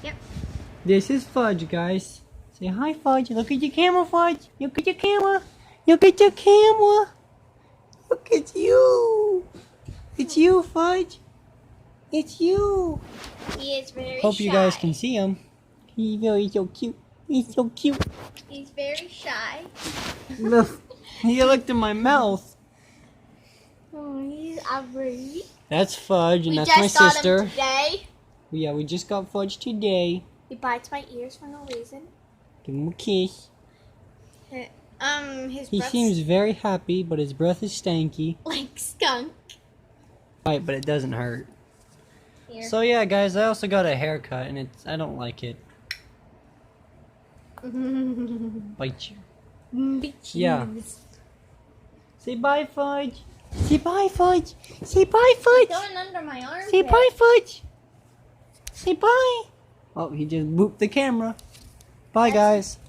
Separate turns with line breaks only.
Yep.
This is Fudge, guys. Say hi, Fudge. Look at your camera, Fudge. Look at your camera. Look at your camera. Look at you. It's you, Fudge. It's you.
He is very
Hope
shy.
you guys can see him. He's very so cute. He's so cute.
He's very shy.
Look, he looked in my mouth.
Oh, he's ugly.
That's Fudge, and
We
that's
just
my
got
sister.
him today.
Yeah, we just got Fudge today.
He bites my ears for no reason.
Give him a kiss.
His
He
breath's
seems very happy, but his breath is stanky.
like skunk.
Right, but it doesn't hurt.
Here.
So yeah, guys, I also got a haircut, and I don't like it. Bite you. Yeah. Say bye, Fudge. Say bye, Fudge. Say bye, Fudge.
Going under my arm.
Say bye, Fudge. Say bye. Oh, he just booped the camera. Bye, guys.